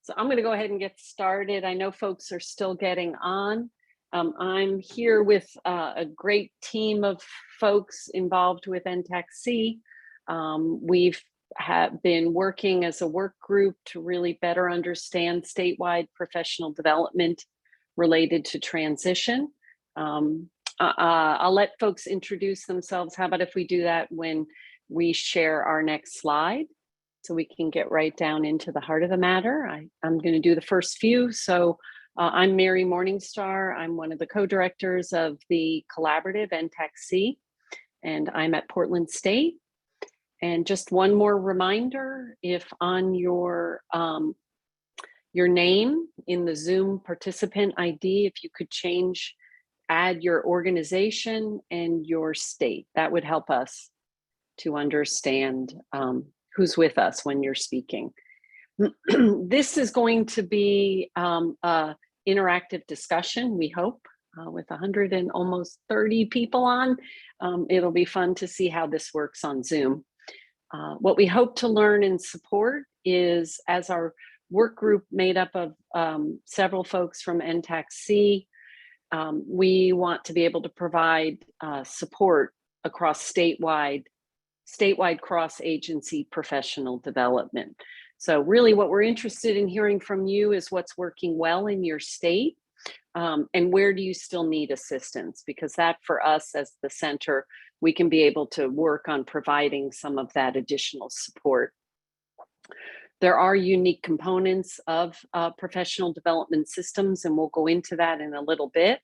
So I'm going to go ahead and get started. I know folks are still getting on. I'm here with a great team of folks involved with NTAC. We've been working as a work group to really better understand statewide professional development related to transition. I'll let folks introduce themselves. How about if we do that when we share our next slide? So we can get right down into the heart of the matter. I'm going to do the first few. So I'm Mary Morningstar. I'm one of the co-directors of the collaborative NTAC, and I'm at Portland State. And just one more reminder, if on your name in the Zoom participant ID, if you could add your organization and your state, that would help us to understand who's with us when you're speaking. This is going to be an interactive discussion, we hope, with 100 and almost 30 people on. It'll be fun to see how this works on Zoom. What we hope to learn and support is, as our work group made up of several folks from NTAC, we want to be able to provide support across statewide cross-agency professional development. So really what we're interested in hearing from you is what's working well in your state, and where do you still need assistance? Because that, for us as the center, we can be able to work on providing some of that additional support. There are unique components of professional development systems, and we'll go into that in a little bit.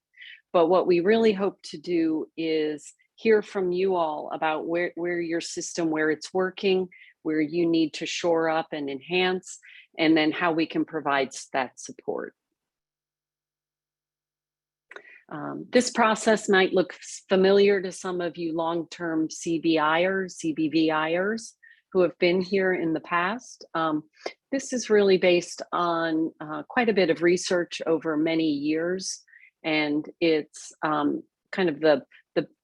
But what we really hope to do is hear from you all about where your system, where it's working, where you need to shore up and enhance, and then how we can provide that support. This process might look familiar to some of you long-term CBVIers who have been here in the past. This is really based on quite a bit of research over many years, and it's kind of the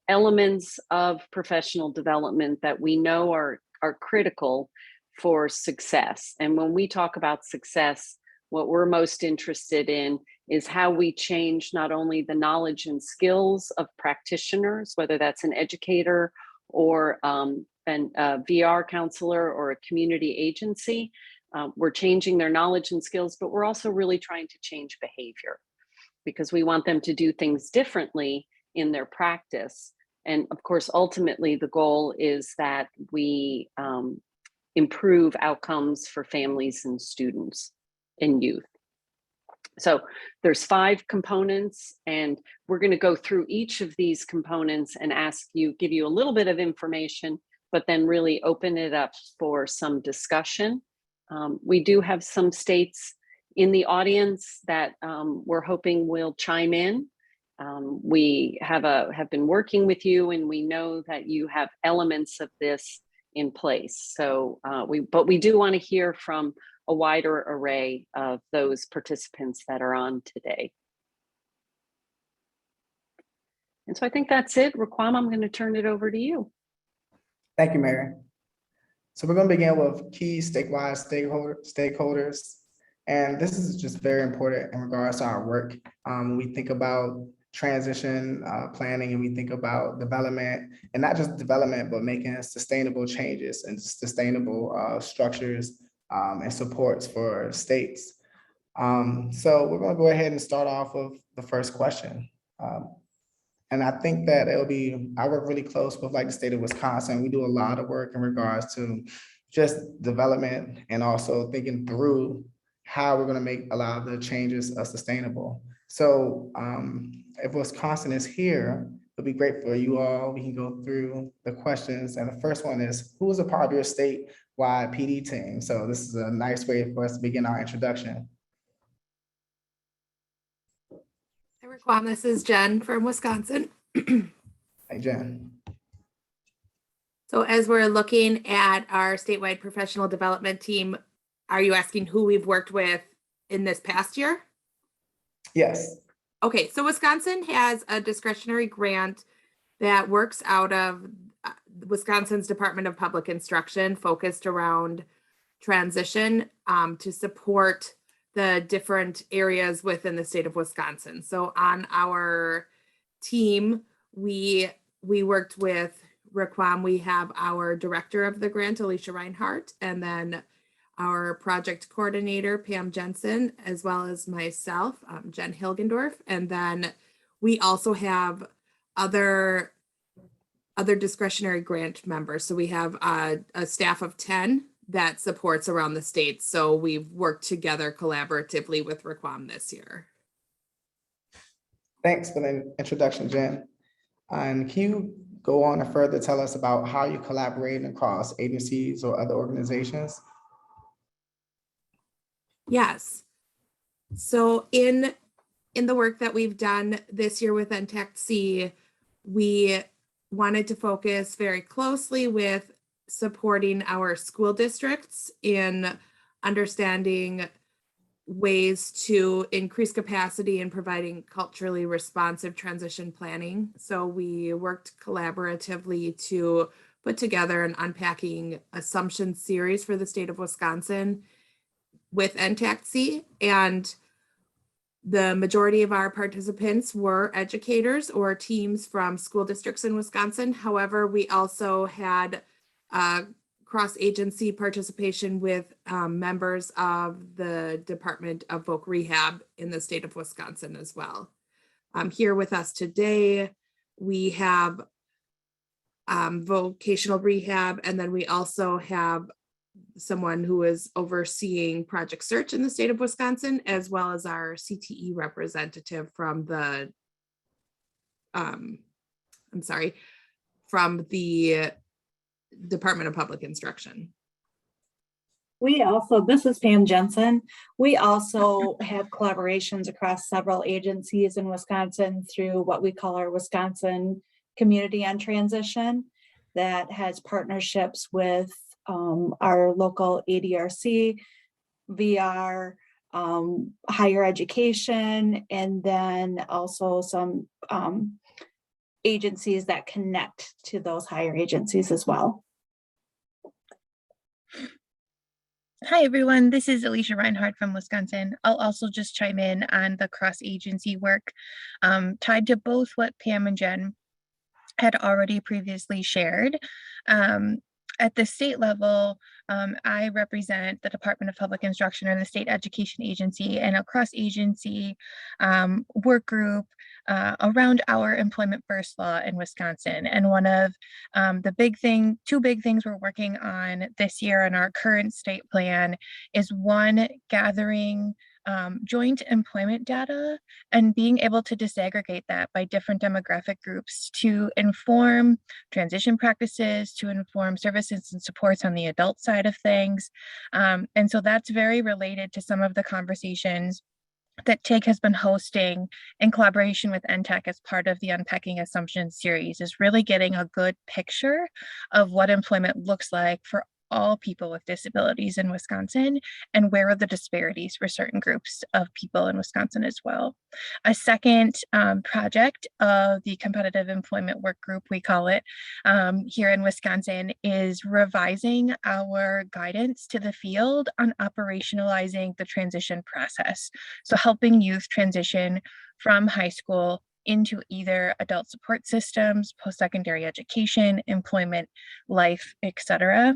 elements of professional development that we know are critical for success. And when we talk about success, what we're most interested in is how we change not only the knowledge and skills of practitioners, whether that's an educator or a VR counselor or a community agency. We're changing their knowledge and skills, but we're also really trying to change behavior, because we want them to do things differently in their practice. And of course, ultimately, the goal is that we improve outcomes for families and students and youth. So there's 5 components, and we're going to go through each of these components and give you a little bit of information, but then really open it up for some discussion. We do have some states in the audience that we're hoping will chime in. We have been working with you, and we know that you have elements of this in place. So but we do want to hear from a wider array of those participants that are on today. And so I think that's it. Raquam, I'm going to turn it over to you. Thank you, Mary. So we're going to begin with key statewide stakeholders. And this is just very important in regards to our work. When we think about transition planning, and we think about development, and not just development, but making sustainable changes and sustainable structures and supports for states. So we're going to go ahead and start off with the first question. And I think that I work really close with the state of Wisconsin. We do a lot of work in regards to just development and also thinking through how we're going to make a lot of the changes sustainable. So if Wisconsin is here, it'll be great for you all. We can go through the questions. And the first one is, who is a part of your statewide PD team? So this is a nice way for us to begin our introduction. Hi, Raquam. This is Jen from Wisconsin. Hey, Jen. So as we're looking at our statewide professional development team, are you asking who we've worked with in this past year? Yes. Okay, so Wisconsin has a discretionary grant that works out of Wisconsin's Department of Public Instruction, focused around transition to support the different areas within the state of Wisconsin. So on our team, we worked with RICWAM. We have our director of the grant, Alicia Reinhardt, and then our project coordinator, Pam Jensen, as well as myself, Jen Hilgendorf. And then we also have other discretionary grant members. So we have a staff of 10 that supports around the state. So we've worked together collaboratively with RICWAM this year. Thanks for the introduction, Jen. And can you go on and further tell us about how you collaborate across agencies or other organizations? Yes. So in the work that we've done this year with NTAC, we wanted to focus very closely with supporting our school districts in understanding ways to increase capacity and providing culturally responsive transition planning. So we worked collaboratively to put together an unpacking assumption series for the state of Wisconsin with NTAC, and the majority of our participants were educators or teams from school districts in Wisconsin. However, we also had cross-agency participation with members of the Department of Voc Rehab in the state of Wisconsin as well. Here with us today, we have vocational rehab, and then we also have someone who is overseeing Project Search in the state of Wisconsin, as well as our CTE representative from the, from the Department of Public Instruction. We also, this is Pam Jensen. We also have collaborations across several agencies in Wisconsin through what we call our Wisconsin Community on Transition, that has partnerships with our local ADRC, VR, higher education, and then also some agencies that connect to those higher agencies as well. Hi, everyone. This is Alicia Reinhardt from Wisconsin. I'll also just chime in on the cross-agency work tied to both what Pam and Jen had already previously shared. At the state level, I represent the Department of Public Instruction or the State Education Agency, and a cross-agency work group around our Employment First law in Wisconsin. And one of two big things we're working on this year in our current state plan is one, gathering joint employment data and being able to disaggregate that by different demographic groups to inform transition practices, to inform services and supports on the adult side of things. And so that's very related to some of the conversations that TIG has been hosting in collaboration with NTAC as part of the Unpacking Assumptions series, is really getting a good picture of what employment looks like for all people with disabilities in Wisconsin, and where are the disparities for certain groups of people in Wisconsin as well. A second project of the Competitive Employment Work Group, we call it, here in Wisconsin, is revising our guidance to the field on operationalizing the transition process. So helping youth transition from high school into either adult support systems, post-secondary education, employment, life, etc.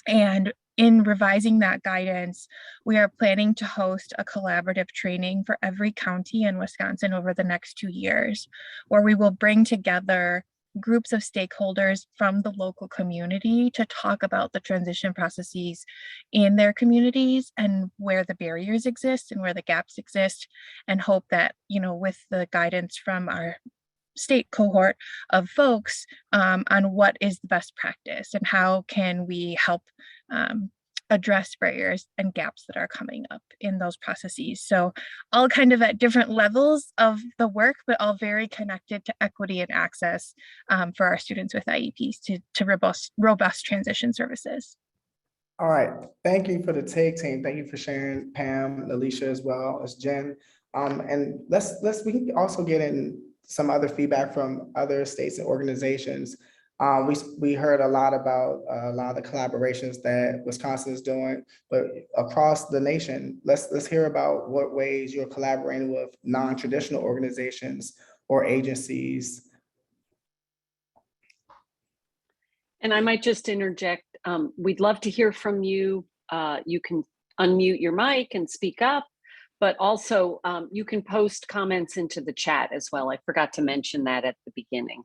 And in revising that guidance, we are planning to host a collaborative training for every county in Wisconsin over the next 2 years, where we will bring together groups of stakeholders from the local community to talk about the transition processes in their communities and where the barriers exist and where the gaps exist, and hope that, you know, with the guidance from our state cohort of folks on what is the best practice and how can we help address barriers and gaps that are coming up in those processes. So all kind of at different levels of the work, but all very connected to equity and access for our students with IEPs to robust transition services. All right, thank you for the TIG team. Thank you for sharing, Pam and Alicia, as well as Jen. And we can also get in some other feedback from other states and organizations. We heard a lot about a lot of the collaborations that Wisconsin is doing, but across the nation, let's hear about what ways you're collaborating with non-traditional organizations or agencies. And I might just interject, we'd love to hear from you. You can unmute your mic and speak up, but also you can post comments into the chat as well. I forgot to mention that at the beginning.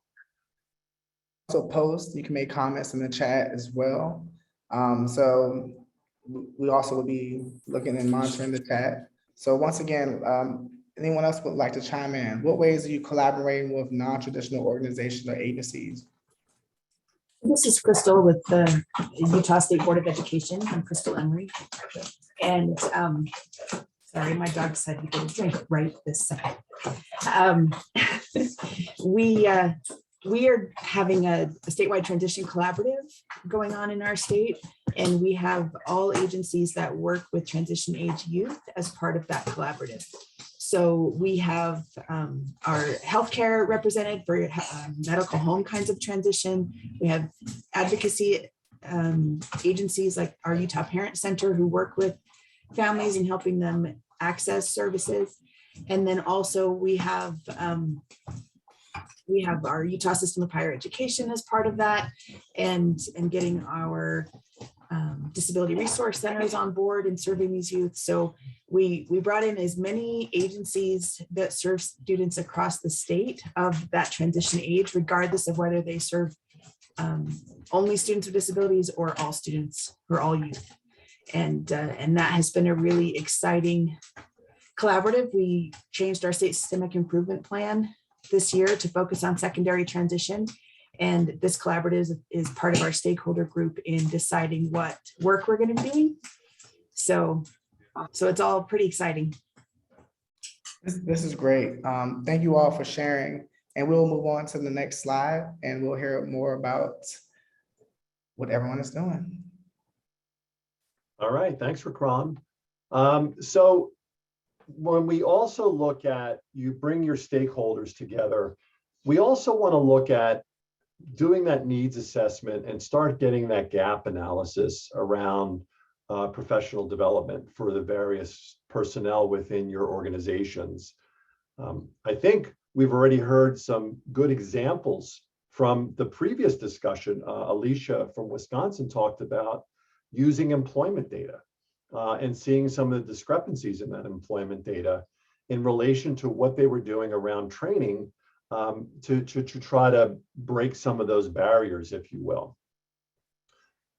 Also post, you can make comments in the chat as well. So we also will be looking and monitoring the chat. So once again, anyone else would like to chime in? What ways are you collaborating with non-traditional organizations or agencies? This is Crystal with the Utah State Board of Education. I'm Crystal Emery. And sorry, my dog said he could drink right this second. We are having a statewide transition collaborative going on in our state, and we have all agencies that work with transition age youth as part of that collaborative. So we have our healthcare represented for medical home kinds of transition. We have advocacy agencies like our Utah Parent Center who work with families and helping them access services. And then also we have our Utah System of Higher Education as part of that, and getting our disability resource centers on board and serving these youth. So we brought in as many agencies that serve students across the state of that transition age, regardless of whether they serve only students with disabilities or all students or all youth. And that has been a really exciting collaborative. We changed our state systemic improvement plan this year to focus on secondary transition. And this collaborative is part of our stakeholder group in deciding what work we're going to be doing. So it's all pretty exciting. This is great. Thank you all for sharing. And we'll move on to the next slide and we'll hear more about what everyone is doing. All right, thanks for Ram. So when we also look at, you bring your stakeholders together, we also want to look at doing that needs assessment and start getting that gap analysis around professional development for the various personnel within your organizations. I think we've already heard some good examples from the previous discussion. Alicia from Wisconsin talked about using employment data and seeing some of the discrepancies in that employment data in relation to what they were doing around training to try to break some of those barriers, if you will.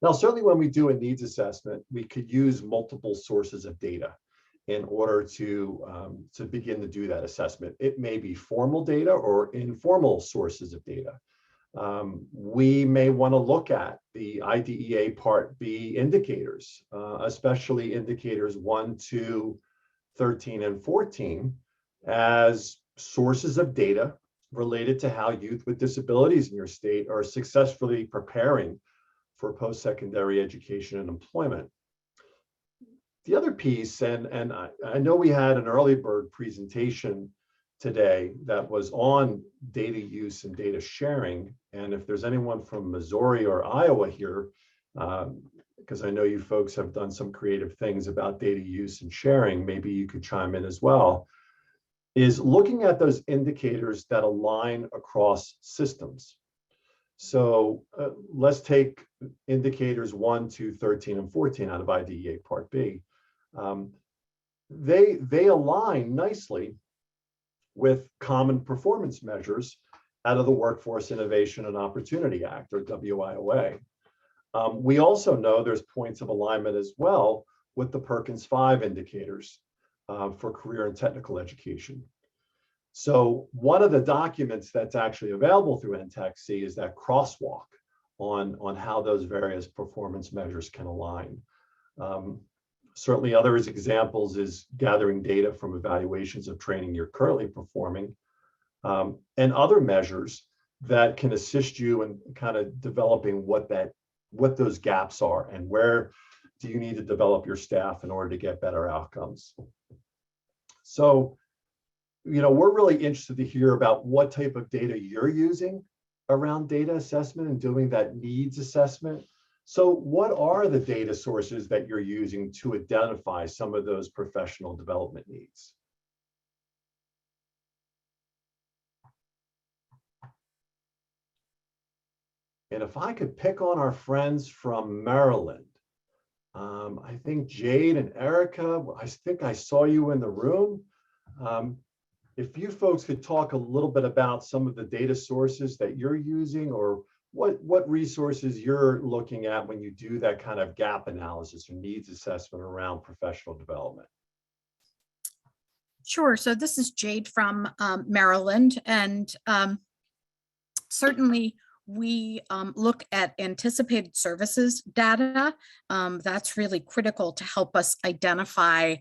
Now, certainly when we do a needs assessment, we could use multiple sources of data in order to begin to do that assessment. It may be formal data or informal sources of data. We may want to look at the IDEA Part B indicators, especially indicators 1, 2, 13, and 14 as sources of data related to how youth with disabilities in your state are successfully preparing for post-secondary education and employment. The other piece, and I know we had an early bird presentation today that was on data use and data sharing. And if there's anyone from Missouri or Iowa here, because I know you folks have done some creative things about data use and sharing, maybe you could chime in as well, is looking at those indicators that align across systems. So let's take indicators 1, 2, 13, and 14 out of IDEA Part B. They align nicely with common performance measures out of the Workforce Innovation and Opportunity Act, or WIOA. We also know there's points of alignment as well with the Perkins 5 indicators for career and technical education. So one of the documents that's actually available through NTAC-C is that crosswalk on how those various performance measures can align. Certainly other examples is gathering data from evaluations of training you're currently performing, and other measures that can assist you in kind of developing what those gaps are and where do you need to develop your staff in order to get better outcomes. So, you know, we're really interested to hear about what type of data you're using around data assessment and doing that needs assessment. So what are the data sources that you're using to identify some of those professional development needs? And if I could pick on our friends from Maryland, I think Jade and Erica, I think I saw you in the room. If you folks could talk a little bit about some of the data sources that you're using, or what resources you're looking at when you do that kind of gap analysis or needs assessment around professional development. Sure. So this is Jade from Maryland, and certainly we look at anticipated services data. That's really critical to help us identify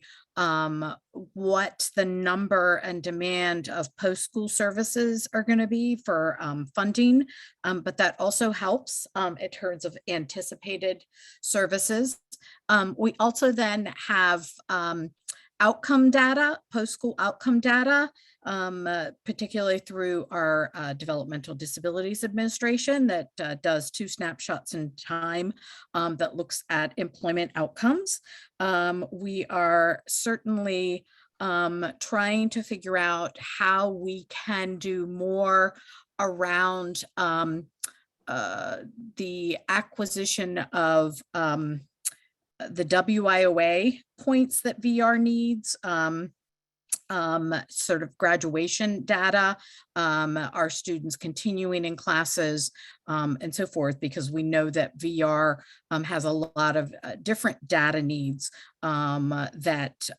what the number and demand of post-school services are going to be for funding, but that also helps in terms of anticipated services. We also then have outcome data, post-school outcome data, particularly through our Developmental Disabilities Administration that does 2 snapshots in time that looks at employment outcomes. We are certainly trying to figure out how we can do more around the acquisition of the WIOA points that VR needs, sort of graduation data, our students continuing in classes, and so forth, because we know that VR has a lot of different data needs that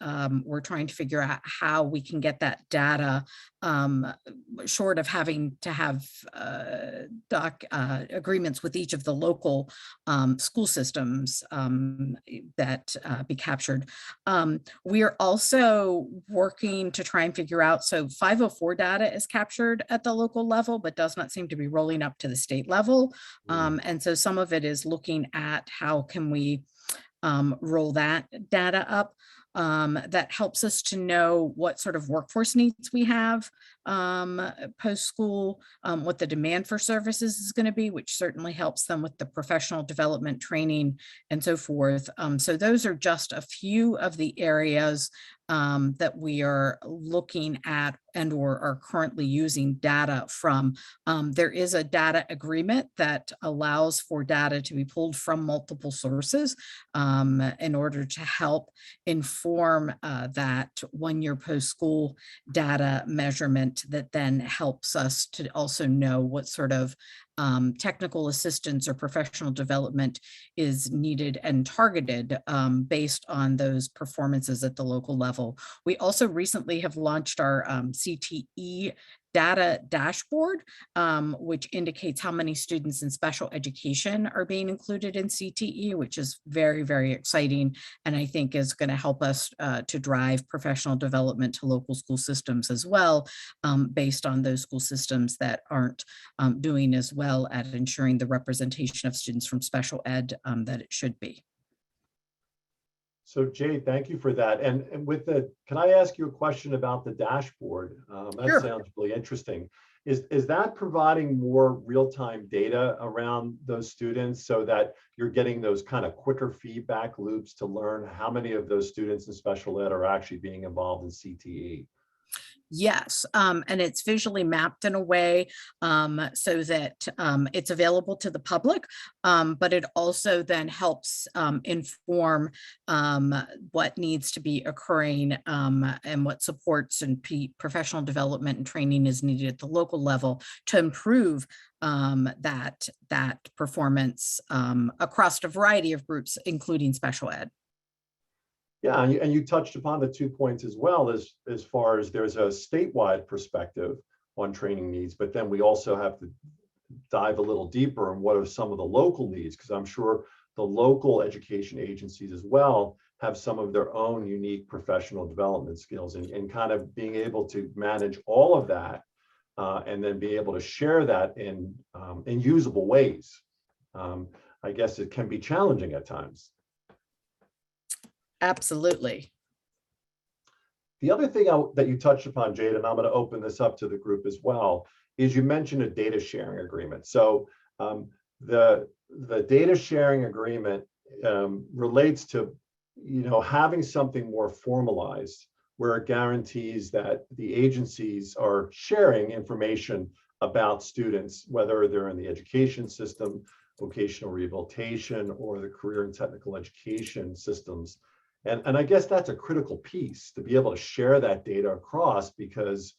we're trying to figure out how we can get that data, short of having to have agreements with each of the local school systems that be captured. We are also working to try and figure out, so 504 data is captured at the local level, but does not seem to be rolling up to the state level. And so some of it is looking at how can we roll that data up. That helps us to know what sort of workforce needs we have post-school, what the demand for services is going to be, which certainly helps them with the professional development training and so forth. So those are just a few of the areas that we are looking at and or are currently using data from. There is a data agreement that allows for data to be pulled from multiple sources in order to help inform that one-year post-school data measurement that then helps us to also know what sort of technical assistance or professional development is needed and targeted based on those performances at the local level. We also recently have launched our CTE data dashboard, which indicates how many students in special education are being included in CTE, which is very, very exciting, and I think is going to help us to drive professional development to local school systems as well, based on those school systems that aren't doing as well at ensuring the representation of students from special ed that it should be. So Jade, thank you for that. And with the, can I ask you a question about the dashboard? That Sure. Sounds really interesting. Is that providing more real-time data around those students so that you're getting those kind of quicker feedback loops to learn how many of those students in special ed are actually being involved in CTE? Yes, and it's visually mapped in a way so that it's available to the public, but it also then helps inform what needs to be occurring and what supports and professional development and training is needed at the local level to improve that performance across a variety of groups, including special ed. Yeah, and you touched upon the 2 points as well, as far as there's a statewide perspective on training needs, but then we also have to dive a little deeper on what are some of the local needs, because I'm sure the local education agencies as well have some of their own unique professional development skills, and kind of being able to manage all of that and then be able to share that in usable ways. I guess it can be challenging at times. Absolutely. The other thing that you touched upon, Jade, and I'm going to open this up to the group as well, is you mentioned a data sharing agreement. So the data sharing agreement relates to, having something more formalized, where it guarantees that the agencies are sharing information about students, whether they're in the education system, vocational rehabilitation, or the career and technical education systems. And I guess that's a critical piece, to be able to share that data across, because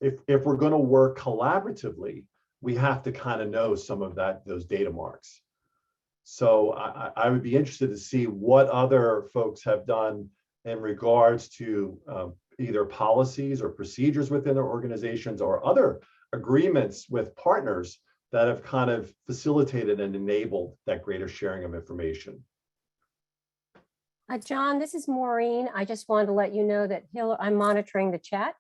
if we're going to work collaboratively, we have to kind of know some of those data marks. So I would be interested to see what other folks have done in regards to either policies or procedures within their organizations, or other agreements with partners that have kind of facilitated and enabled that greater sharing of information. John, this is Maureen. I just wanted to let you know that I'm monitoring the chat.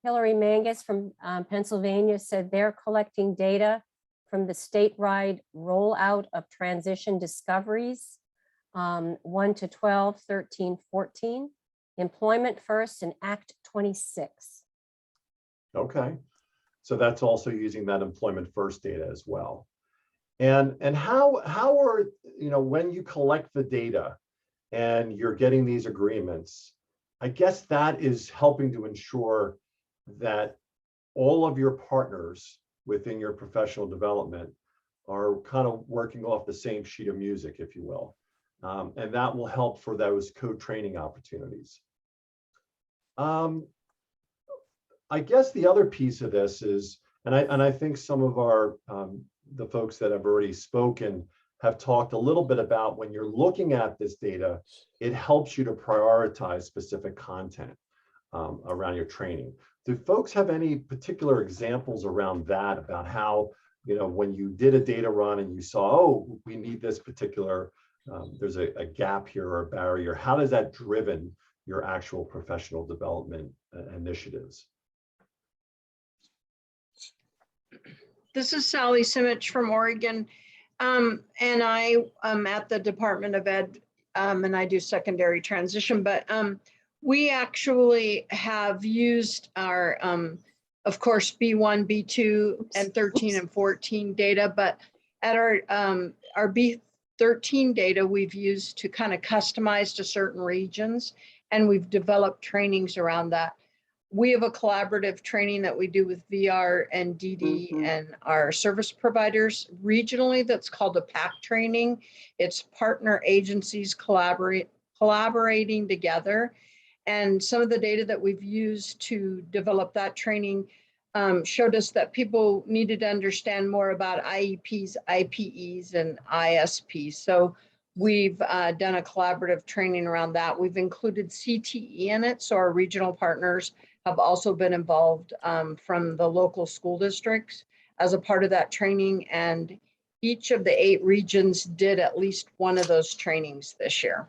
Hillary Mangus from Pennsylvania said they're collecting data from the statewide rollout of transition discoveries, 1 to 12, 13, 14, Employment First, and Act 26. Okay, so that's also using that Employment First data as well. And how are, when you collect the data and you're getting these agreements, I guess that is helping to ensure that all of your partners within your professional development are kind of working off the same sheet of music, if you will. And that will help for those co-training opportunities. I guess the other piece of this is, and I think some of the folks that have already spoken have talked a little bit about, when you're looking at this data, it helps you to prioritize specific content around your training. Do folks have any particular examples around that, about how, when you did a data run and you saw, oh, we need this particular, there's a gap here or a barrier, how has that driven your actual professional development initiatives? This is Sally Simich from Oregon. And I am at the Department of Ed, and I do secondary transition, but we actually have used our, of course, B1, B2, and 13 and 14 data, but at our B13 data, we've used to kind of customize to certain regions, and we've developed trainings around that. We have a collaborative training that we do with VR and DD and our service providers regionally that's called a PAC training. It's partner agencies collaborating together. And some of the data that we've used to develop that training showed us that people needed to understand more about IEPs, IPEs, and ISPs. So we've done a collaborative training around that. We've included CTE in it, so our regional partners have also been involved from the local school districts as a part of that training. And each of the 8 regions did at least one of those trainings this year.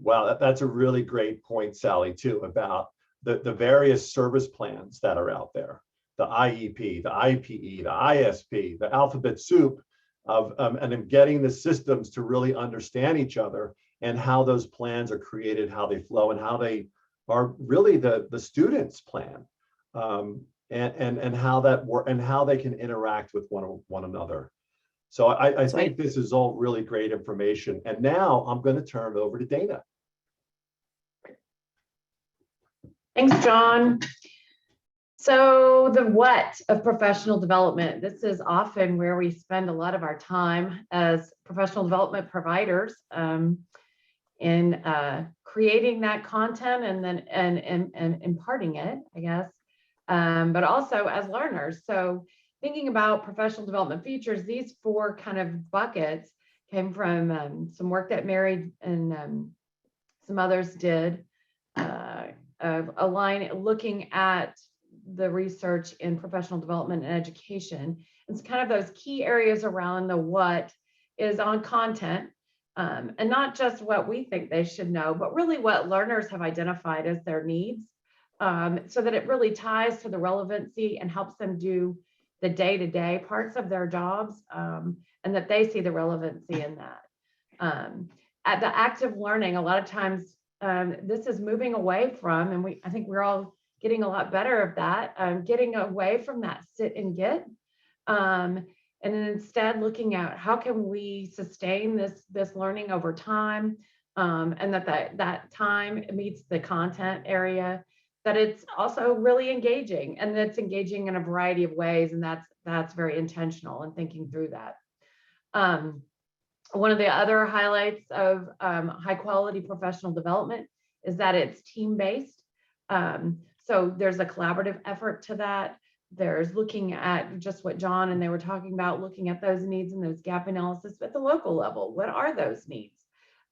Wow, that's a really great point, Sally, too, about the various service plans that are out there, the IEP, the IPE, the ISP, the alphabet soup of, and then getting the systems to really understand each other and how those plans are created, how they flow, and how they are really the students' plan, and how that work and how they can interact with one another. So I think this is all really great information. And now I'm going to turn it over to Dana. Thanks, John. So the what of professional development, this is often where we spend a lot of our time as professional development providers in creating that content and then and imparting it, I guess, but also as learners. So thinking about professional development features, these 4 kind of buckets came from some work that Mary and some others did, looking at the research in professional development and education. It's kind of those key areas around the what is on content, and not just what we think they should know, but really what learners have identified as their needs, so that it really ties to the relevancy and helps them do the day-to-day parts of their jobs, and that they see the relevancy in that. At the active learning, a lot of times this is moving away from, and I think we're all getting a lot better of that, getting away from that sit and get. And then instead looking at how can we sustain this learning over time, and that time meets the content area, that it's also really engaging, and that's engaging in a variety of ways, and that's very intentional and thinking through that. One of the other highlights of high quality professional development is that it's team-based. So there's a collaborative effort to that. There's looking at just what John and they were talking about, looking at those needs and those gap analysis at the local level. What are those needs?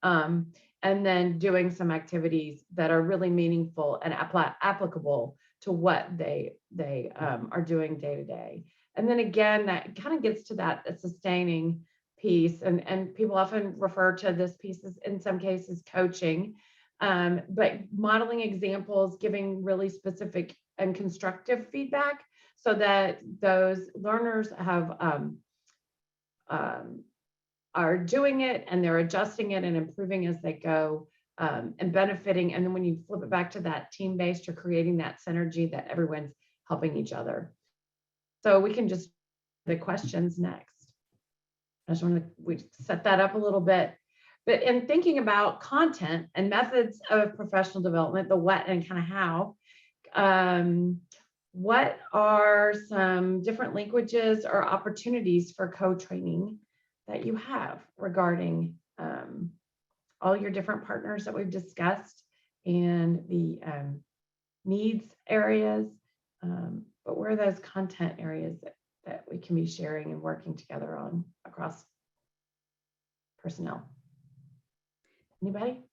And then doing some activities that are really meaningful and applicable to what they are doing day to day. And then again, that kind of gets to that sustaining piece. And people often refer to this piece as, in some cases, coaching, but modeling examples, giving really specific and constructive feedback so that those learners have are doing it and they're adjusting it and improving as they go, and benefiting. And then when you flip it back to that team-based, you're creating that synergy that everyone's helping each other. So we can just the questions next. I just want to set that up a little bit. But in thinking about content and methods of professional development, the what and kind of how, what are some different linkages or opportunities for co-training that you have regarding all your different partners that we've discussed and the needs areas, but where are those content areas that we can be sharing and working together on across personnel? Anybody?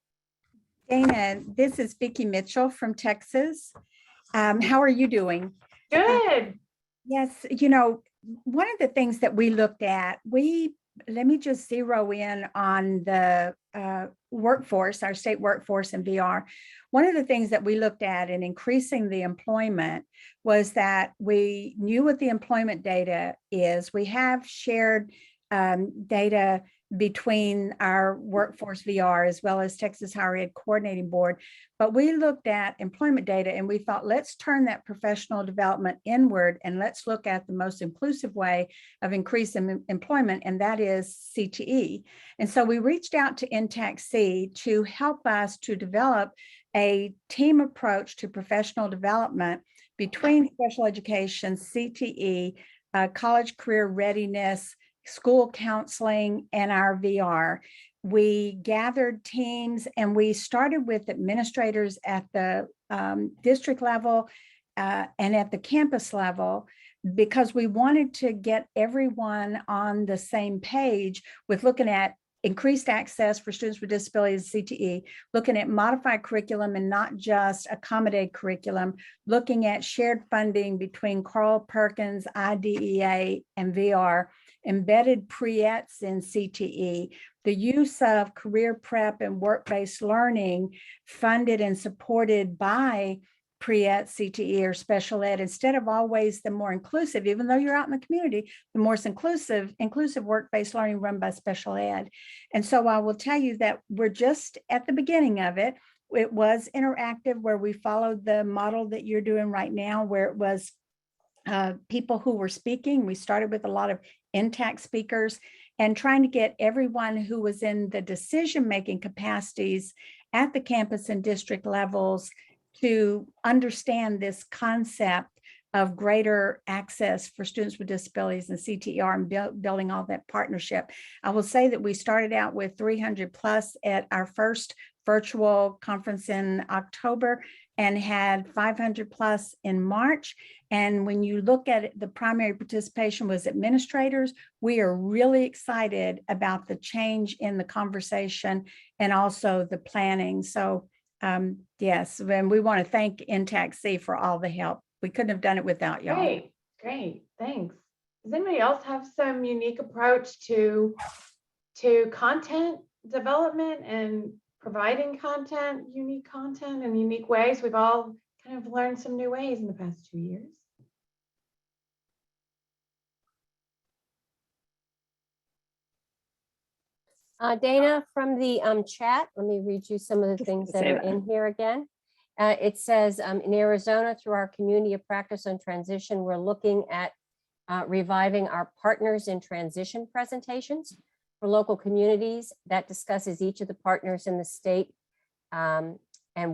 Dana, this is Vicki Mitchell from Texas. How are you doing? Good. Yes, one of the things that we looked at, let me just zero in on the workforce, our state workforce in VR. One of the things that we looked at in increasing the employment was that we knew what the employment data is. We have shared data between our workforce VR as well as Texas Higher Ed Coordinating Board. But we looked at employment data and we thought, let's turn that professional development inward and let's look at the most inclusive way of increasing employment, and that is CTE. And so we reached out to INTAC-C to help us to develop a team approach to professional development between special education, CTE, college career readiness, school counseling, and our VR. We gathered teams and we started with administrators at the district level and at the campus level, because we wanted to get everyone on the same page with looking at increased access for students with disabilities, CTE, looking at modified curriculum and not just accommodated curriculum, looking at shared funding between Carl Perkins, IDEA, and VR, embedded pre-ETs in CTE, the use of career prep and work-based learning funded and supported by pre-ET, CTE, or special ed, instead of always the more inclusive, even though you're out in the community, the more inclusive work-based learning run by special ed. And so I will tell you that we're just at the beginning of it. It was interactive, where we followed the model that you're doing right now, where it was people who were speaking. We started with a lot of INTAC speakers and trying to get everyone who was in the decision-making capacities at the campus and district levels to understand this concept of greater access for students with disabilities and CTER, and building all that partnership. I will say that we started out with 300 plus at our first virtual conference in October and had 500 plus in March. And when you look at it, the primary participation was administrators. We are really excited about the change in the conversation and also the planning. So yes, and we want to thank INTAC-C for all the help. We couldn't have done it without y'all. Great, thanks. Does anybody else have some unique approach to content development and providing content, unique content in unique ways? We've all kind of learned some new ways in the past 2 years. Dana, from the chat, let me read you some of the Just things gonna that say are that. in here again. It says, in Arizona, through our community of practice on transition, we're looking at reviving our partners in transition presentations for local communities that discusses each of the partners in the state and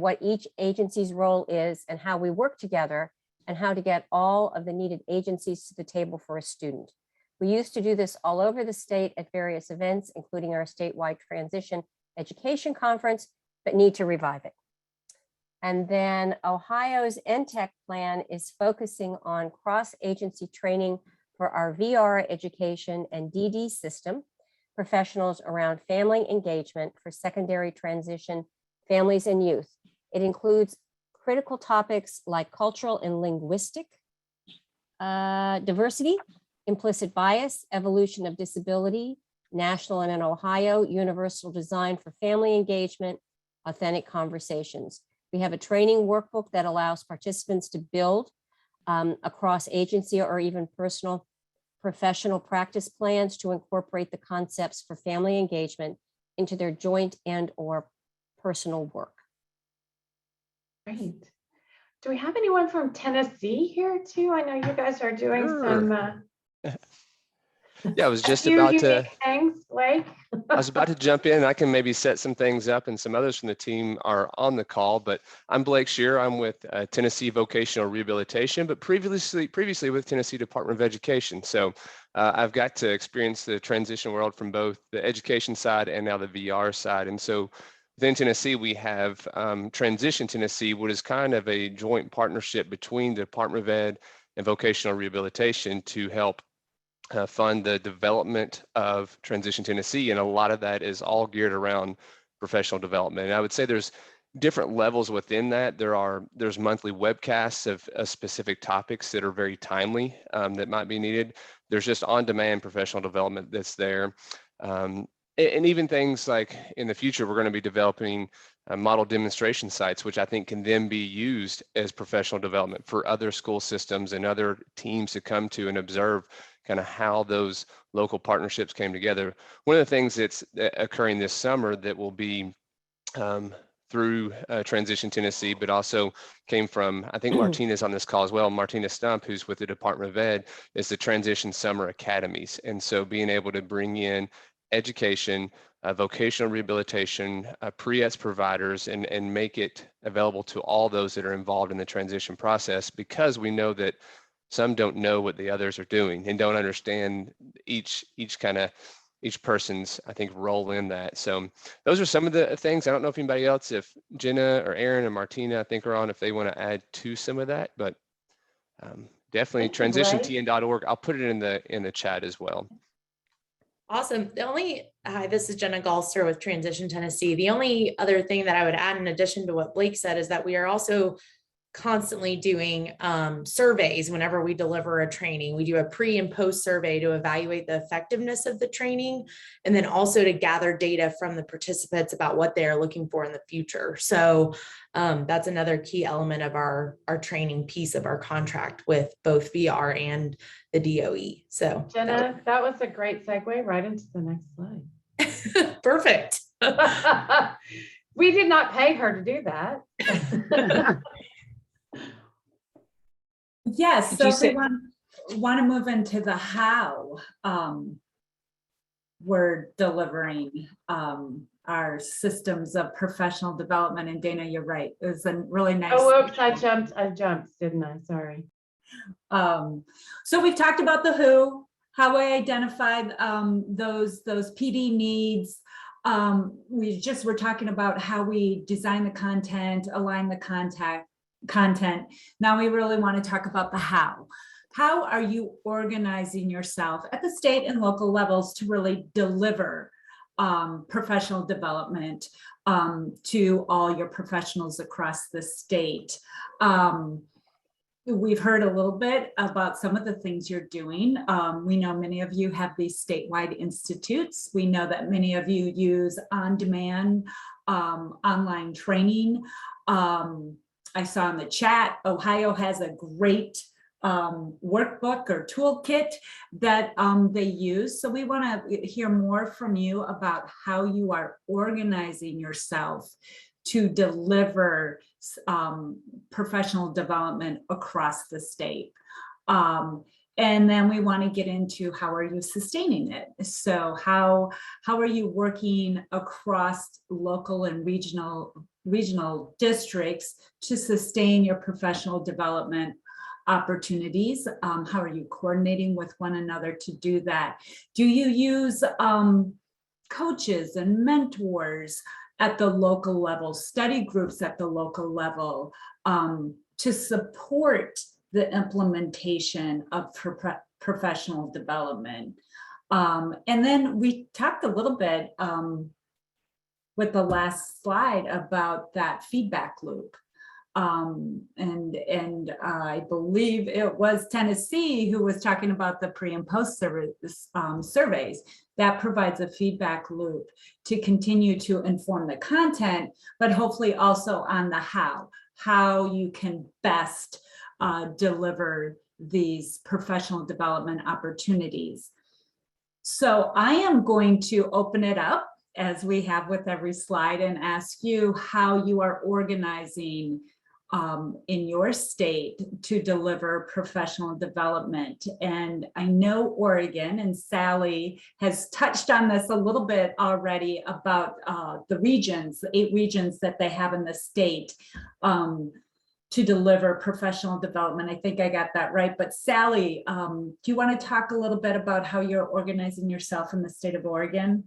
what each agency's role is and how we work together and how to get all of the needed agencies to the table for a student. We used to do this all over the state at various events, including our statewide transition education conference, but need to revive it. And then Ohio's NTEC plan is focusing on cross-agency training for our VR education and DD system professionals around family engagement for secondary transition families and youth. It includes critical topics like cultural and linguistic diversity, implicit bias, evolution of disability, national and in Ohio, universal design for family engagement, authentic conversations. We have a training workbook that allows participants to build across agency or even personal professional practice plans to incorporate the concepts for family engagement into their joint and or personal work. Great. Do we have anyone from Tennessee here too? I know you guys are doing some Yeah, I was just few about to, unique things, Blake. I was about to jump in. I can maybe set some things up, and some others from the team are on the call, but I'm Blake Shear. I'm with Tennessee Vocational Rehabilitation, but previously with Tennessee Department of Education. So I've got to experience the transition world from both the education side and now the VR side. And so within Tennessee, we have Transition Tennessee, what is kind of a joint partnership between the Department of Ed and Vocational Rehabilitation to help fund the development of Transition Tennessee. And a lot of that is all geared around professional development. And I would say there's different levels within that. There's monthly webcasts of specific topics that are very timely that might be needed. There's just on-demand professional development that's there. And even things like in the future, we're going to be developing model demonstration sites, which I think can then be used as professional development for other school systems and other teams to come to and observe kind of how those local partnerships came together. One of the things that's occurring this summer that will be through Transition Tennessee, but also came from, I think Martina's on this call as well, Martina Stump, who's with the Department of Ed, is the Transition Summer Academies. And so being able to bring in education, vocational rehabilitation, pre-ETS providers, and make it available to all those that are involved in the transition process, because we know that some don't know what the others are doing and don't understand each person's, I think, role in that. So those are some of the things. I don't know if anybody else, if Jenna or Aaron or Martina, I think are on, if they want to add to some of that, but definitely transitiontn.org. I'll put it in the chat as well. Awesome. Hi, this is Jenna Galster with Transition Tennessee. The only other thing that I would add in addition to what Blake said is that we are also constantly doing surveys whenever we deliver a training. We do a pre and post survey to evaluate the effectiveness of the training, and then also to gather data from the participants about what they are looking for in the future. So that's another key element of our training piece of our contract with both VR and the DOE. So Jenna, that was a great segue right into the next slide. Perfect. We did not pay her to do that. Yes, so if we want to move into the how we're delivering our systems of professional development. And Dana, you're right. It was a really nice. Oh, whoops, I jumped, didn't I? Sorry. So we've talked about the who, how we identified those PD needs. We're talking about how we design the content, align the content. Now we really want to talk about the how. How are you organizing yourself at the state and local levels to really deliver professional development to all your professionals across the state? We've heard a little bit about some of the things you're doing. We know many of you have these statewide institutes. We know that many of you use on-demand online training. I saw in the chat, Ohio has a great workbook or toolkit that they use. So we want to hear more from you about how you are organizing yourself to deliver professional development across the state. And then we want to get into how are you sustaining it? So how are you working across local and regional districts to sustain your professional development opportunities? How are you coordinating with one another to do that? Do you use coaches and mentors at the local level, study groups at the local level, to support the implementation of professional development? And then we talked a little bit with the last slide about that feedback loop. And I believe it was Tennessee who was talking about the pre and post surveys that provides a feedback loop to continue to inform the content, but hopefully also on the how you can best deliver these professional development opportunities. So I am going to open it up, as we have with every slide, and ask you how you are organizing in your state to deliver professional development. And I know Oregon, and Sally has touched on this a little bit already about the regions, the 8 regions that they have in the state to deliver professional development. I think I got that right. But Sally, do you want to talk a little bit about how you're organizing yourself in the state of Oregon?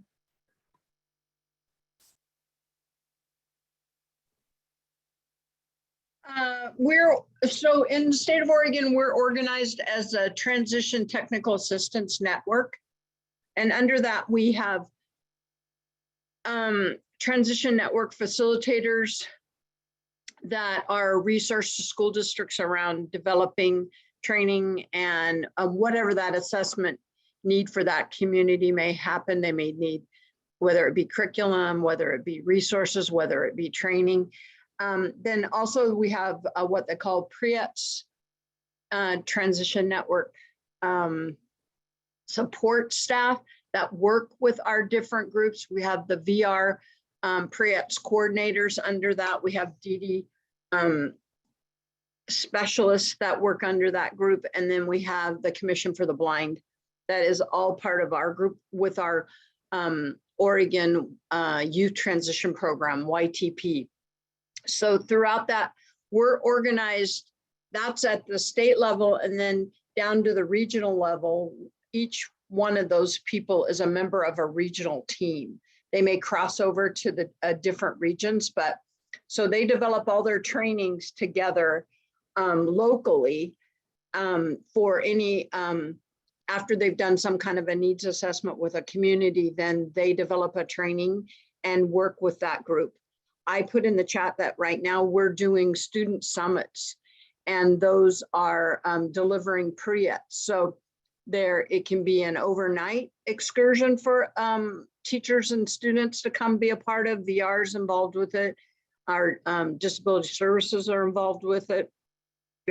So in the state of Oregon, we're organized as a Transition Technical Assistance Network. And under that, we have Transition Network facilitators that are resource to school districts around developing training and whatever that assessment need for that community may happen. They may need, whether it be curriculum, whether it be resources, whether it be training. Then also we have what they call PREETS, Transition Network support staff that work with our different groups. We have the VR PREETS coordinators under that. We have DD specialists that work under that group. And then we have the Commission for the Blind. That is all part of our group with our Oregon Youth Transition Program, YTP. So throughout that, we're organized, that's at the state level, and then down to the regional level, each one of those people is a member of a regional team. They may cross over to the different regions, but so they develop all their trainings together locally for any, after they've done some kind of a needs assessment with a community, then they develop a training and work with that group. I put in the chat that right now we're doing student summits, and those are delivering PREETS. So there, it can be an overnight excursion for teachers and students to come be a part of. VR is involved with it. Our disability services are involved with it.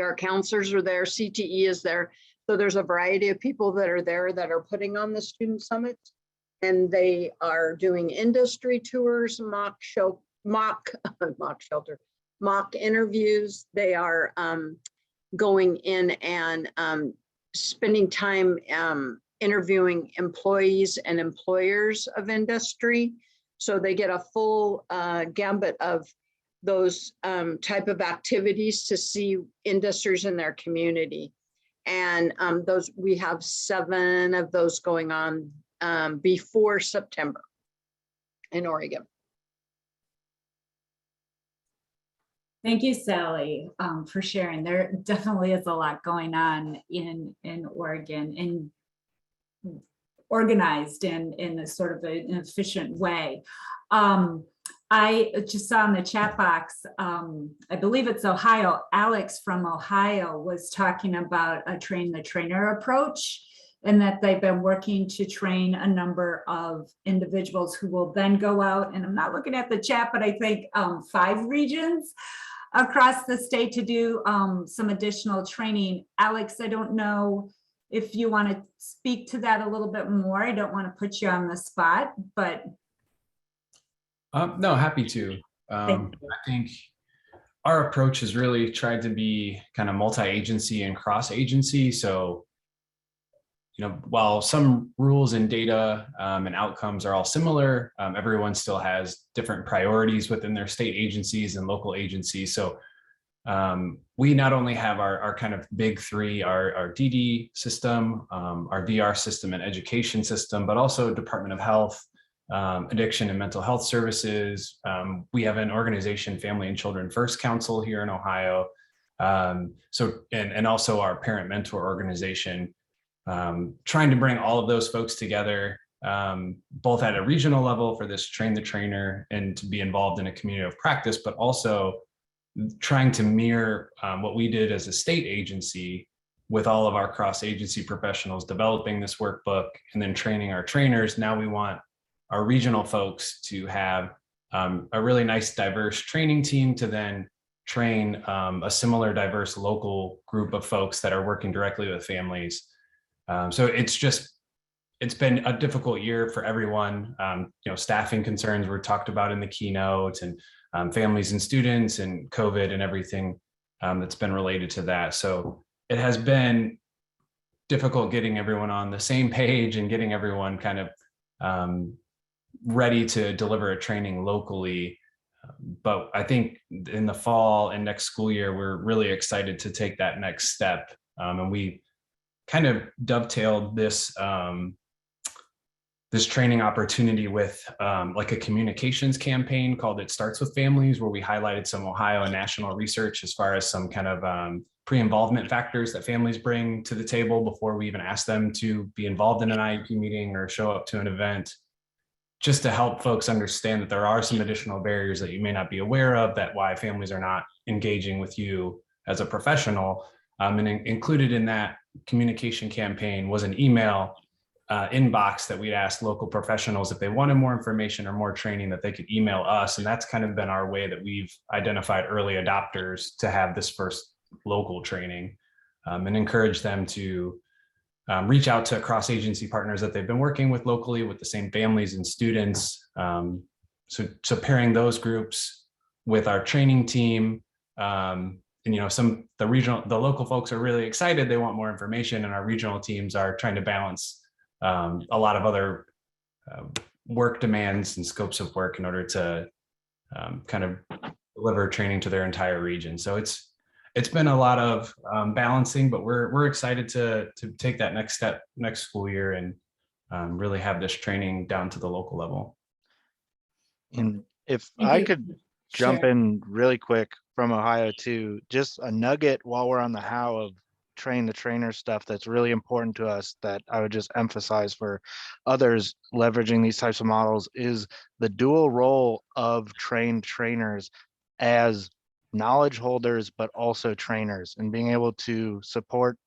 Our counselors are there. CTE is there. So there's a variety of people that are there that are putting on the student summits, and they are doing industry tours, mock interviews. They are going in and spending time interviewing employees and employers of industry. So they get a full gambit of those type of activities to see industries in their community. And those, we have 7 of those going on before September in Oregon. Thank you, Sally, for sharing. There definitely is a lot going on in Oregon, and organized in a sort of an efficient way. I just saw in the chat box, I believe it's Ohio, Alex from Ohio was talking about a train the trainer approach, and that they've been working to train a number of individuals who will then go out, and I'm not looking at the chat, but I think 5 regions across the state to do some additional training. Alex, I don't know if you want to speak to that a little bit more. I don't want to put you on the spot, but. No, happy to. I think our approach has really tried to be kind of multi-agency and cross-agency. So, while some rules and data and outcomes are all similar, everyone still has different priorities within their state agencies and local agencies. So we not only have our kind of big three, our DD system, our VR system and education system, but also Department of Health, addiction and mental health services. We have an organization, Family and Children First Council here in Ohio. And also our parent mentor organization, trying to bring all of those folks together, both at a regional level for this train the trainer and to be involved in a community of practice, but also trying to mirror what we did as a state agency with all of our cross-agency professionals developing this workbook and then training our trainers. Now we want our regional folks to have a really nice diverse training team to then train a similar diverse local group of folks that are working directly with families. So it's been a difficult year for everyone. Staffing concerns were talked about in the keynote, and families and students and COVID and everything that's been related to that. So it has been difficult getting everyone on the same page and getting everyone kind of ready to deliver a training locally. But I think in the fall and next school year, we're really excited to take that next step. And we kind of dovetailed this this training opportunity with like a communications campaign called It Starts With Families, where we highlighted some Ohio and national research as far as some kind of pre-involvement factors that families bring to the table before we even ask them to be involved in an IEP meeting or show up to an event, just to help folks understand that there are some additional barriers that you may not be aware of, that why families are not engaging with you as a professional. And included in that communication campaign was an email inbox that we'd asked local professionals if they wanted more information or more training that they could email us. And that's kind of been our way that we've identified early adopters to have this first local training, and encourage them to reach out to cross-agency partners that they've been working with locally with the same families and students. So pairing those groups with our training team, and the local folks are really excited. They want more information, and our regional teams are trying to balance a lot of other work demands and scopes of work in order to kind of deliver training to their entire region. So it's been a lot of balancing, but we're excited to take that next step next school year and really have this training down to the local level. And if I could jump in really quick from Ohio too, just a nugget while we're on the how of train the trainer stuff that's really important to us that I would just emphasize for others leveraging these types of models is the dual role of trained trainers as knowledge holders, but also trainers, and being able to support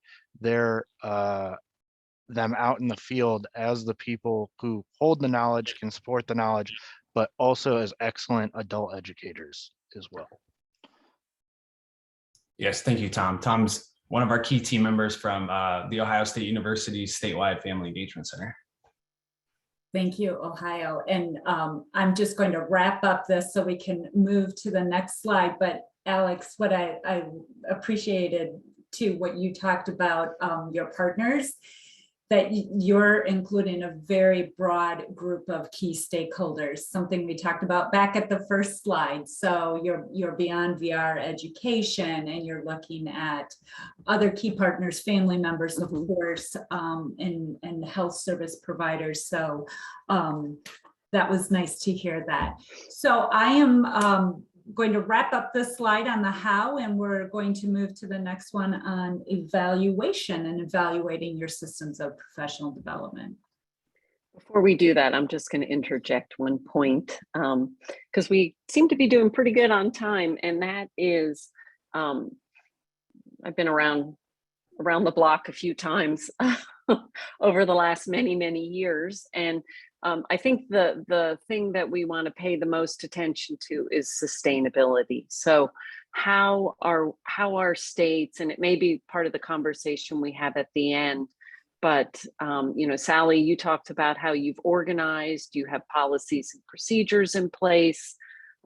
them out in the field as the people who hold the knowledge, can support the knowledge, but also as excellent adult educators as well. Yes, thank you, Tom. Tom's one of our key team members from the Ohio State University Statewide Family Engagement Center. Thank you, Ohio. And I'm just going to wrap up this so we can move to the next slide. But Alex, what I appreciated too, what you talked about, your partners, that you're including a very broad group of key stakeholders, something we talked about back at the first slide. So you're beyond VR education, and you're looking at other key partners, family members, of course, and health service providers. So that was nice to hear that. So I am going to wrap up this slide on the how, and we're going to move to the next one on evaluation and evaluating your systems of professional development. Before we do that, I'm just going to interject one point, because we seem to be doing pretty good on time, and that is, I've been around the block a few times over the last many years, and I think the thing that we want to pay the most attention to is sustainability. So how our states, and it may be part of the conversation we have at the end, but you know, Sally, you talked about how you've organized, you have policies and procedures in place.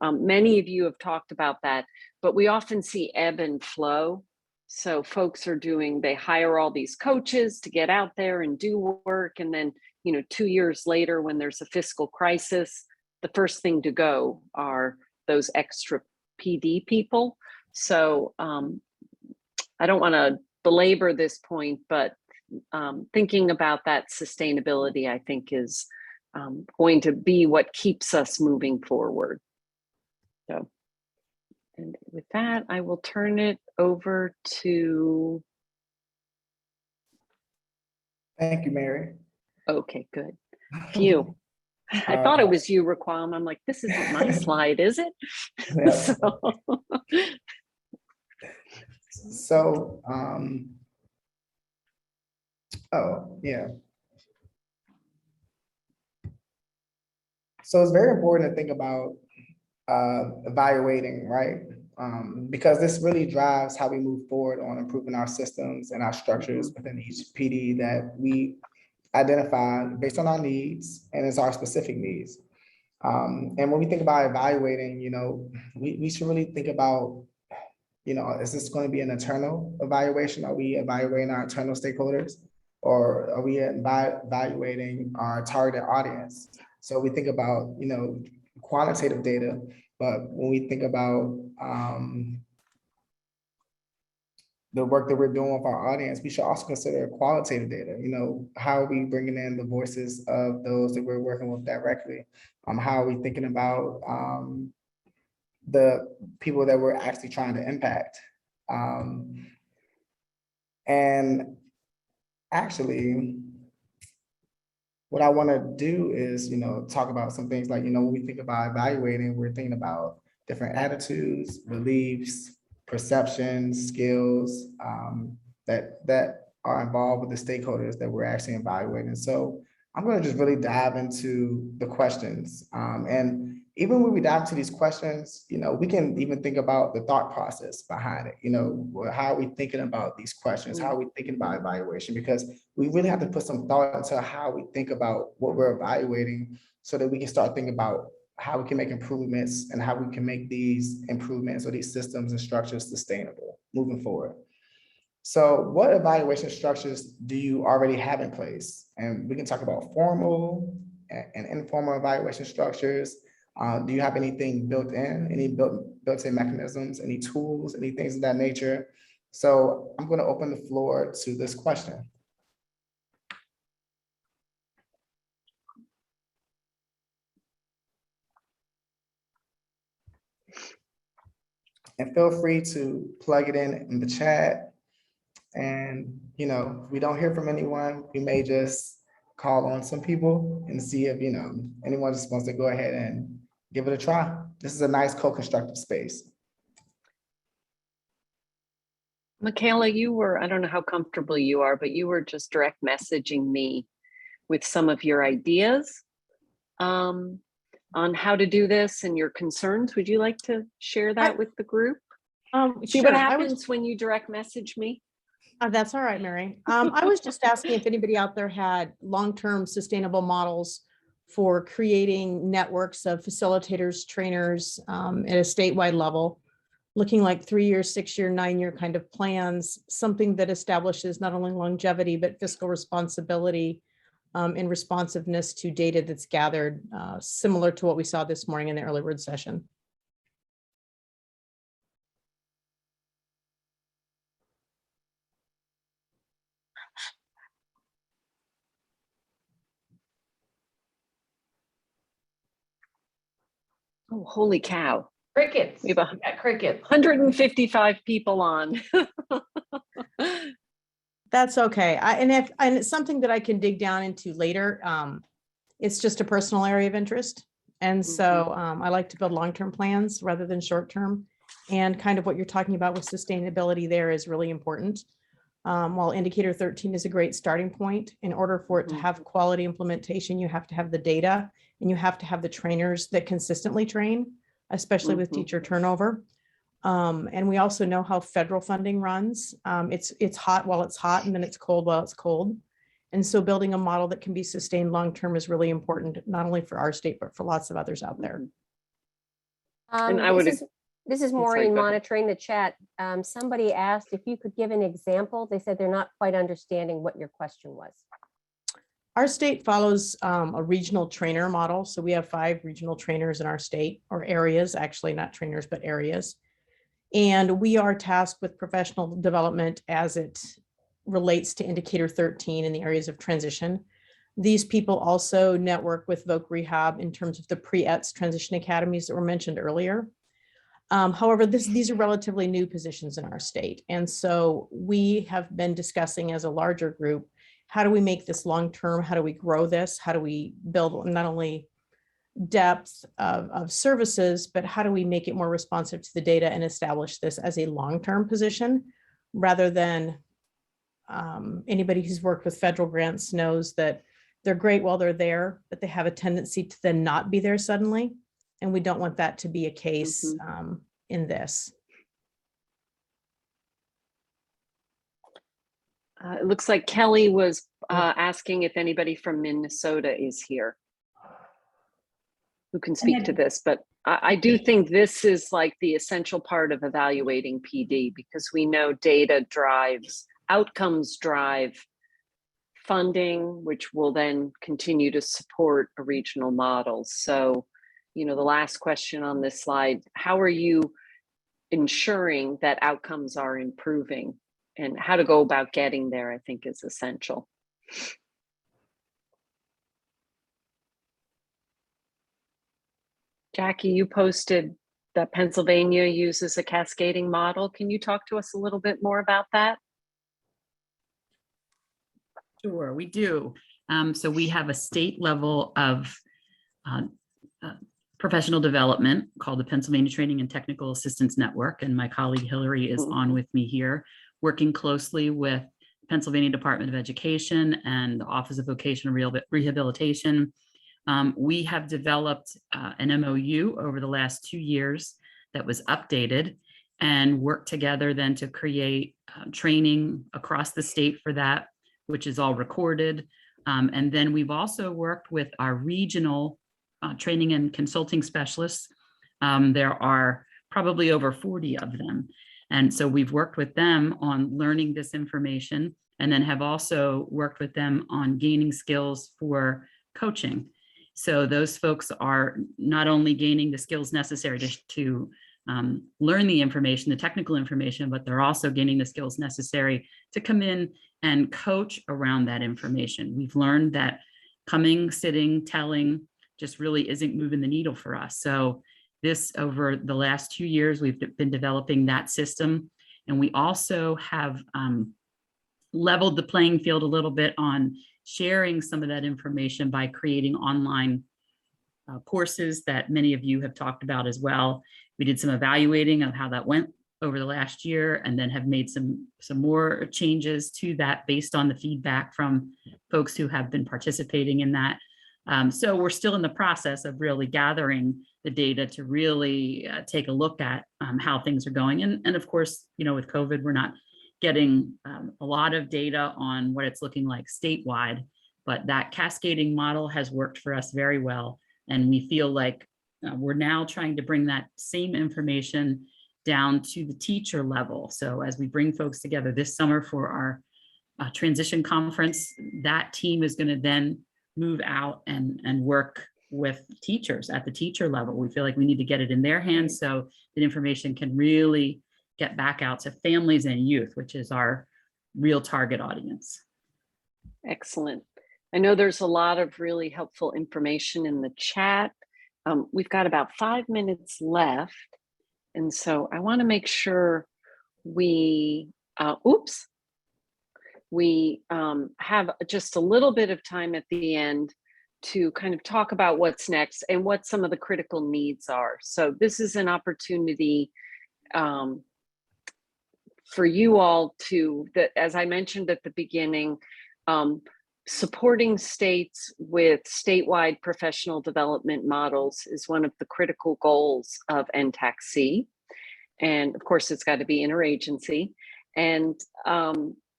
Many of you have talked about that, but we often see ebb and flow. So folks are they hire all these coaches to get out there and do work. And then, you know, 2 years later, when there's a fiscal crisis, the first thing to go are those extra PD people. So I don't want to belabor this point, but thinking about that sustainability, I think, is going to be what keeps us moving forward. So, and with that, I will turn it over to. Thank you, Mary. Okay, good. Phew. I thought it was you, Raquam. I'm like, this isn't my slide, is it? So, oh, yeah. So it's very important to think about evaluating, right? Because this really drives how we move forward on improving our systems and our structures within each PD that we identify based on our needs, and it's our specific needs. And when we think about evaluating, you know, we should really think about, you know, is this going to be an internal evaluation? Are we evaluating our internal stakeholders, or are we evaluating our target audience? So we think about, you know, quantitative data, but when we think about the work that we're doing with our audience, we should also consider qualitative data. You know, how are we bringing in the voices of those that we're working with directly? How are we thinking about the people that we're actually trying to impact? And actually, what I want to do is, you know, talk about some things like, you know, when we think about evaluating, we're thinking about different attitudes, beliefs, perceptions, skills that are involved with the stakeholders that we're actually evaluating. So I'm going to just really dive into the questions. And even when we dive into these questions, you know, we can even think about the thought process behind it. You know, how are we thinking about these questions? How are we thinking about evaluation? Because we really have to put some thought into how we think about what we're evaluating, so that we can start thinking about how we can make improvements and how we can make these improvements or these systems and structures sustainable moving forward. So what evaluation structures do you already have in place? And we can talk about formal and informal evaluation structures. Do you have anything built in, any built-in mechanisms, any tools, any things of that nature? So I'm going to open the floor to this question. And feel free to plug it in the chat. And, you know, if we don't hear from anyone, we may just call on some people and see if, you know, anyone just wants to go ahead and give it a try. This is a nice co-constructive space. Michaela, you were, I don't know how comfortable you are, but you were just direct messaging me with some of your ideas on how to do this and your concerns. Would you like to share that with the group? See what happens when you direct message me? That's all right, Mary. I was just asking if anybody out there had long-term sustainable models for creating networks of facilitators, trainers at a statewide level, looking like 3-year, 6-year, 9-year kind of plans, something that establishes not only longevity, but fiscal responsibility and responsiveness to data that's gathered, similar to what we saw this morning in the early bird session. Oh, holy cow. Crickets. We have crickets. 155 people on. That's okay. And it's something that I can dig down into later. It's just a personal area of interest. And so I like to build long-term plans rather than short-term. And kind of what you're talking about with sustainability there is really important. While indicator 13 is a great starting point, in order for it to have quality implementation, you have to have the data and you have to have the trainers that consistently train, especially with teacher turnover. And we also know how federal funding runs. It's hot while it's hot, and then it's cold while it's cold. And so building a model that can be sustained long-term is really important, not only for our state, but for lots of others out there. And I would. This is I'm sorry, Maureen go ahead. monitoring the chat. Somebody asked if you could give an example. They said they're not quite understanding what your question was. Our state follows a regional trainer model. So we have 5 regional trainers in our state, or areas, actually not trainers, but areas. And we are tasked with professional development as it relates to indicator 13 in the areas of transition. These people also network with Voc Rehab in terms of the pre-ETS transition academies that were mentioned earlier. However, these are relatively new positions in our state. And so we have been discussing as a larger group, how do we make this long-term? How do we grow this? How do we build not only depth of services, but how do we make it more responsive to the data and establish this as a long-term position rather than anybody who's worked with federal grants knows that they're great while they're there, but they have a tendency to then not be there suddenly. And we don't want that to be a case in this. It looks like Kelly was asking if anybody from Minnesota is here who can speak to this, but I do think this is like the essential part of evaluating PD, because we know data drives, outcomes drive funding, which will then continue to support a regional model. So, you know, the last question on this slide, how are you ensuring that outcomes are improving? And how to go about getting there, I think, is essential. Jackie, you posted that Pennsylvania uses a cascading model. Can you talk to us a little bit more about that? Sure, we do. So we have a state level of professional development called the Pennsylvania Training and Technical Assistance Network. And my colleague Hillary is on with me here, working closely with Pennsylvania Department of Education and the Office of Vocational Rehabilitation. We have developed an MOU over the last 2 years that was updated and worked together then to create training across the state for that, which is all recorded. And then we've also worked with our regional training and consulting specialists. There are probably over 40 of them. And so we've worked with them on learning this information, and then have also worked with them on gaining skills for coaching. So those folks are not only gaining the skills necessary to learn the information, the technical information, but they're also gaining the skills necessary to come in and coach around that information. We've learned that coming, sitting, telling just really isn't moving the needle for us. So this, over the last 2 years, we've been developing that system. And we also have leveled the playing field a little bit on sharing some of that information by creating online courses that many of you have talked about as well. We did some evaluating of how that went over the last year, and then have made some more changes to that based on the feedback from folks who have been participating in that. So we're still in the process of really gathering the data to really take a look at how things are going. And of course, you know, with COVID, we're not getting a lot of data on what it's looking like statewide, but that cascading model has worked for us very well. And we feel like we're now trying to bring that same information down to the teacher level. So as we bring folks together this summer for our transition conference, that team is going to then move out and work with teachers at the teacher level. We feel like we need to get it in their hands so that information can really get back out to families and youth, which is our real target audience. Excellent. I know there's a lot of really helpful information in the chat. We've got about 5 minutes left. And so I want to make sure we, we have just a little bit of time at the end to kind of talk about what's next and what some of the critical needs are. So this is an opportunity for you all to, that, as I mentioned at the beginning, supporting states with statewide professional development models is one of the critical goals of NTAC-C. And of course, it's got to be interagency. And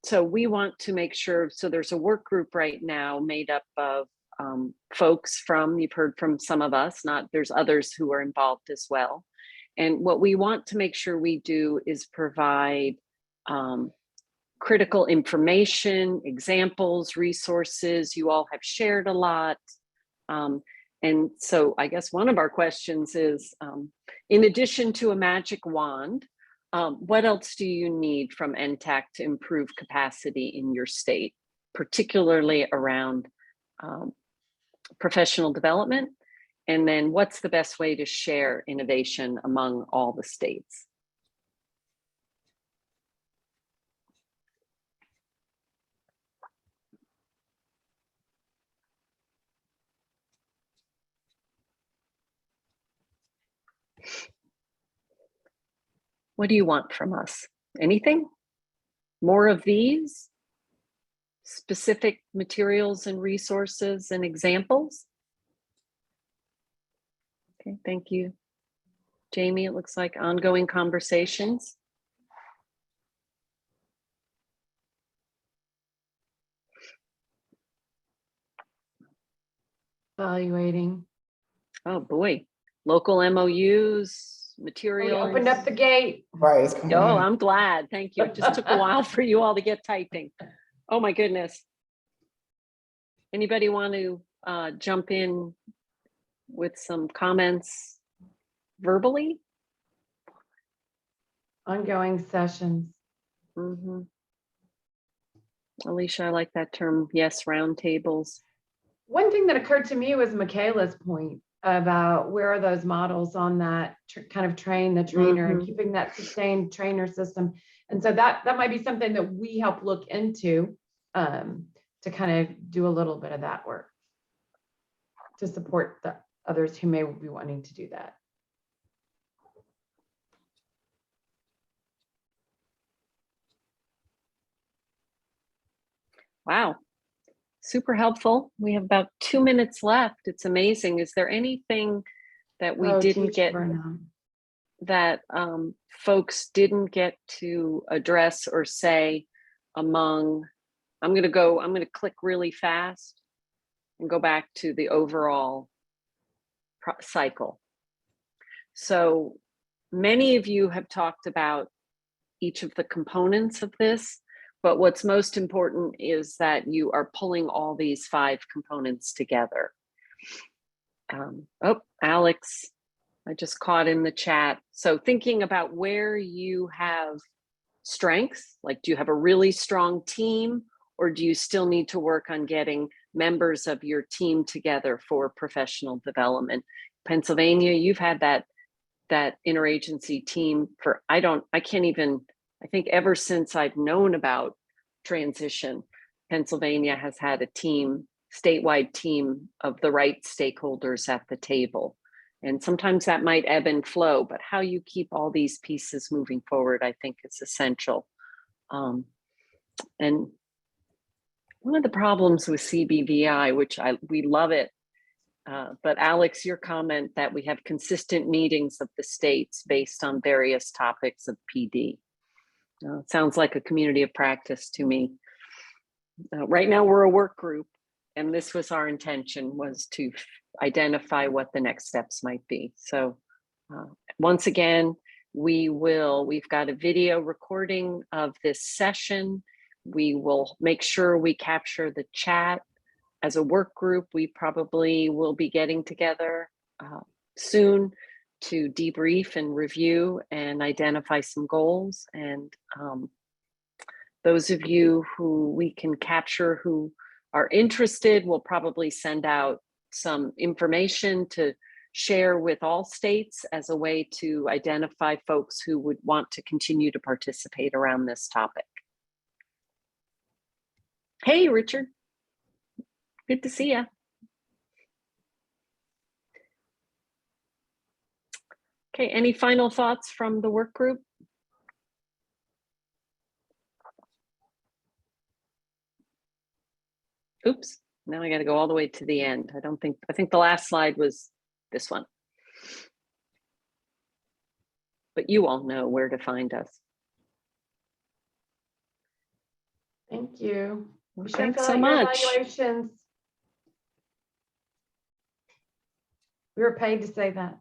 so we want to make sure, so there's a work group right now made up of folks from, you've heard from some of us, there's others who are involved as well. And what we want to make sure we do is provide critical information, examples, resources. You all have shared a lot. And so I guess one of our questions is, in addition to a magic wand, what else do you need from NTAC to improve capacity in your state, particularly around professional development? And then what's the best way to share innovation among all the states? What do you want from us? Anything? More of these? Specific materials and resources and examples? Okay, thank you. Jamie, it looks like ongoing conversations. Evaluating. Oh boy, local MOUs, materials. We opened up the gate. Right. It's coming Oh, in. I'm glad. Thank you. It just took a while for you all to get typing. Oh my goodness. Anybody want to jump in with some comments verbally? Ongoing sessions. Mm-hmm. Alicia, I like that term. Yes, roundtables. One thing that occurred to me was Michaela's point about where are those models on that kind of train the trainer and keeping that sustained trainer system. And so that might be something that we help look into to kind of do a little bit of that work to support the others who may be wanting to do that. Wow, super helpful. We have about 2 minutes left. It's amazing. Is there anything that we didn't get, that folks didn't get to address or say among, I'm going to click really fast and go back to the overall cycle. So many of you have talked about each of the components of this, but what's most important is that you are pulling all these 5 components together. Oh, Alex, I just caught in the chat. So thinking about where you have strengths, like do you have a really strong team, or do you still need to work on getting members of your team together for professional development? Pennsylvania, you've had that interagency team for, I think ever since I've known about transition, Pennsylvania has had a team, statewide team of the right stakeholders at the table. And sometimes that might ebb and flow, but how you keep all these pieces moving forward, I think is essential. And one of the problems with CBVI, which we love it, but Alex, your comment that we have consistent meetings of the states based on various topics of PD. It sounds like a community of practice to me. Right now we're a work group, and this was our intention, was to identify what the next steps might be. So once again, we've got a video recording of this session. We will make sure we capture the chat. As a work group, we probably will be getting together soon to debrief and review and identify some goals. And those of you who we can capture who are interested, we'll probably send out some information to share with all states as a way to identify folks who would want to continue to participate around this topic. Hey, Richard. Good to see you. Okay, any final thoughts from the work group? Oops, now I got to go all the way to the end. I think the last slide was this one. but you all know where to find us. Thank you. Well, Be sure to thanks fill so out your much. evaluations. We were paid to say that.